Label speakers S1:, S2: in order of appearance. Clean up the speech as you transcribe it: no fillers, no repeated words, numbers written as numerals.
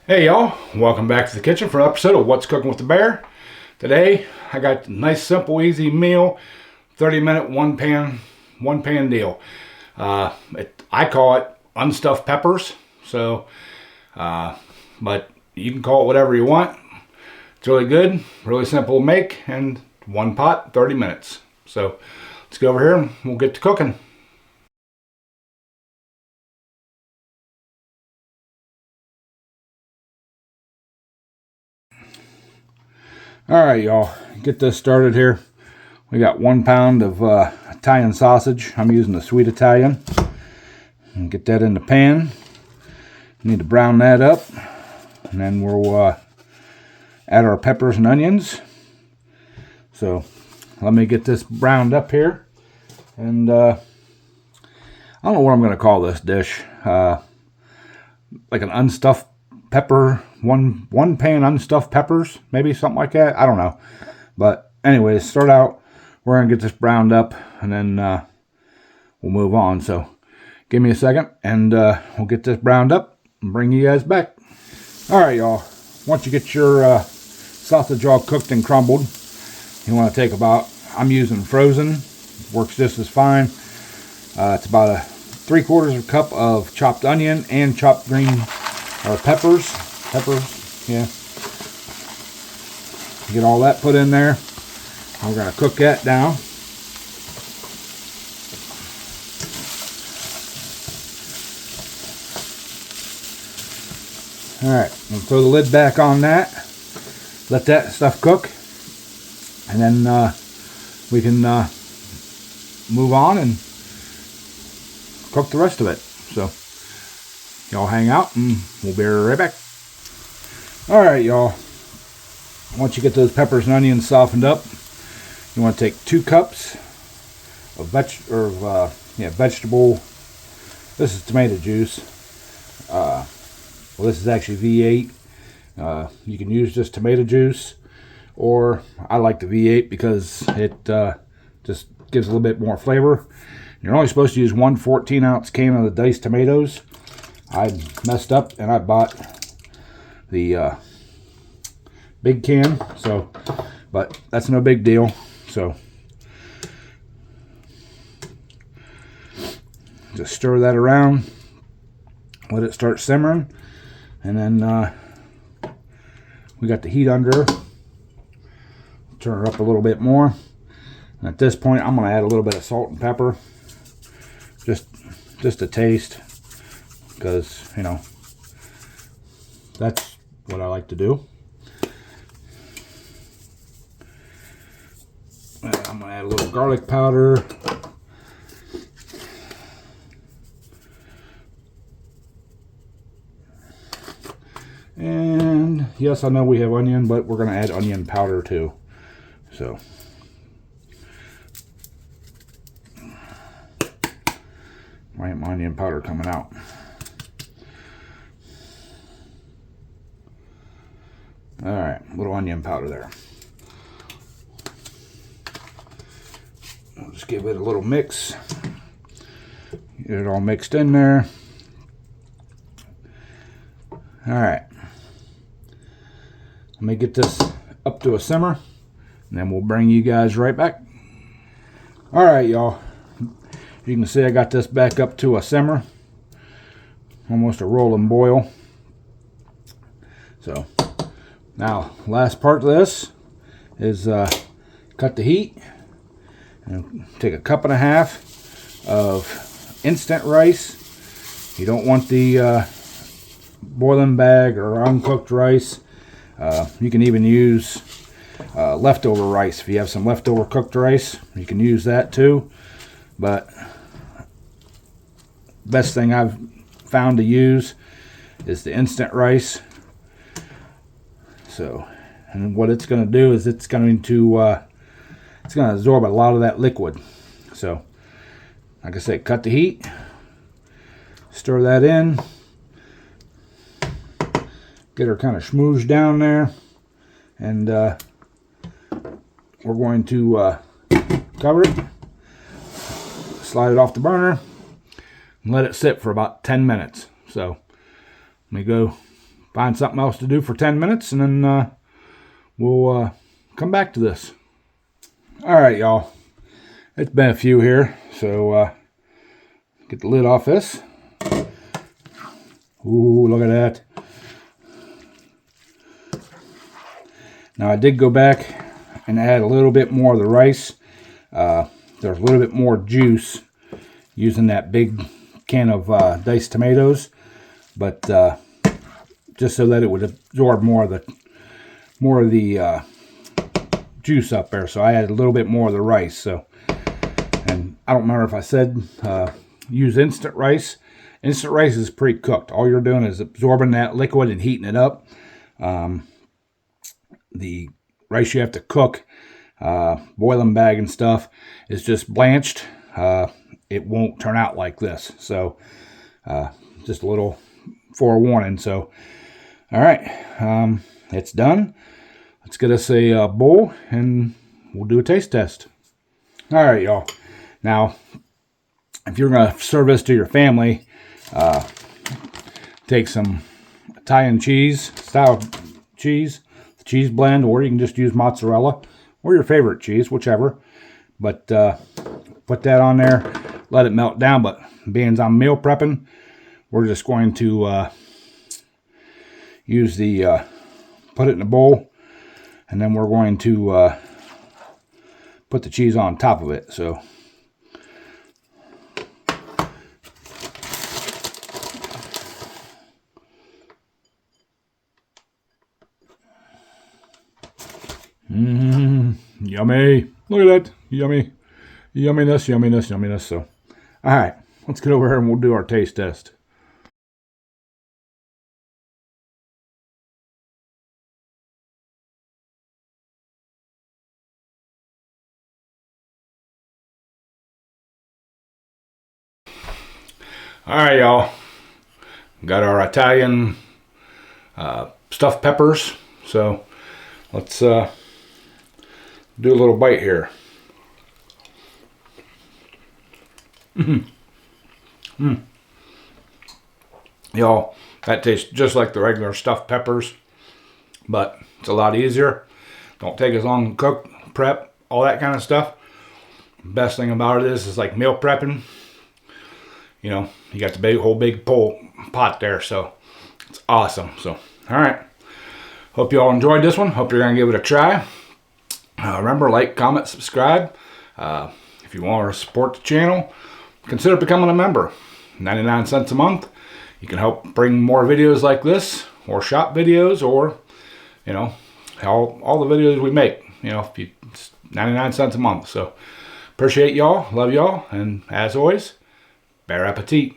S1: Hey y'all, welcome back to the kitchen for an episode of What's Cooking with the Bear. Today I got a nice simple easy meal, 30-minute one pan deal. I call it unstuffed peppers, but you can call it whatever you want. It's really good, really simple to make, and one pot, 30 minutes. So let's go over here and we'll get to cooking. All right, y'all, get this started here. We got 1 pound of Italian sausage. I'm using the sweet Italian. And get that in the pan. Need to brown that up, and then we'll add our peppers and onions. So let me get this browned up here, and I don't know what I'm going to call this dish. Like an unstuffed pepper, one pan unstuffed peppers, maybe something like that. I don't know. But anyways, start out. We're gonna get this browned up, and then we'll move on. So give me a second, and we'll get this browned up and bring you guys back. All right, y'all. Once you get your sausage all cooked and crumbled, you want to take about, I'm using frozen, works just as fine. It's about a 3/4 cup of chopped onion and chopped green peppers, yeah. Get all that put in there. We're going to cook that down. Alright, we'll throw the lid back on that. Let that stuff cook. And then we can move on and cook the rest of it. So, y'all hang out and we'll be right back. Alright, y'all. Once you get those peppers and onions softened up, you want to take 2 cups of vegetable. This is tomato juice. Well, this is actually V8. You can use just tomato juice, or I like the V8 because it just gives a little bit more flavor. You're only supposed to use 1 14-ounce can of the diced tomatoes. I messed up and I bought the big can, but that's no big deal. So just stir that around, let it start simmering, and then we got the heat under. Turn it up a little bit more, and at this point I'm going to add a little bit of salt and pepper, just a taste, because you know that's what I like to do. I'm going to add a little garlic powder. And yes, I know we have onion, but we're going to add onion powder too. So why ain't my onion powder coming out? Alright, a little onion powder there. We'll just give it a little mix. Get it all mixed in there. Alright. Let me get this up to a simmer, and then we'll bring you guys right back. Alright, y'all. You can see I got this back up to a simmer. Almost a rolling boil. So, now, last part of this is cut the heat. And take a 1.5 cups of instant rice. You don't want the boiling bag or uncooked rice. You can even use leftover rice. If you have some leftover cooked rice, you can use that too. But best thing I've found to use is the instant rice. So, and what it's going to do is it's going to absorb a lot of that liquid. So, like I said, cut the heat, stir that in, get her kind of schmoozed down there, and we're going to cover it, slide it off the burner, and let it sit for about 10 minutes. So, let me go find something else to do for 10 minutes, and then we'll come back to this. All right, y'all. It's been a few here, so get the lid off this. Ooh, look at that. Now I did go back and add a little bit more of the rice. There's a little bit more juice using that big can of diced tomatoes, but just so that it would absorb more of the juice up there. So I added a little bit more of the rice. So, and I don't remember if I said use instant rice. Instant rice is pre-cooked. All you're doing is absorbing that liquid and heating it up. The rice you have to cook, boiling bag and stuff, is just blanched. It won't turn out like this. So just a little forewarning. So, all right, it's done. Let's get us a bowl and we'll do a taste test. All right, y'all. Now, if you're going to serve this to your family, take some Italian style cheese, the cheese blend, or you can just use mozzarella or your favorite cheese, whichever. But put that on there, let it melt down. But being I'm meal prepping, we're just going to use the put it in a bowl, and then we're going to put the cheese on top of it. So yummy. Look at that. Yummy. Yumminess, yumminess, yumminess. So, all right, let's get over here and we'll do our taste test. All right, y'all. Got our Italian stuffed peppers. So let's do a little bite here. Y'all, that tastes just like the regular stuffed peppers, but it's a lot easier. Don't take as long to cook, prep, all that kind of stuff. Best thing about it is like meal prepping. You know, you got the whole big pot there, so it's awesome. So, all right. Hope you all enjoyed this one. Hope you're going to give it a try. Remember, like, comment, subscribe. If you want to support the channel, consider becoming a member. 99 cents a month. You can help bring more videos like this, or shop videos, or, you know, all the videos we make. You know, it's 99 cents a month. So, appreciate y'all. Love y'all. And as always, bon appetit.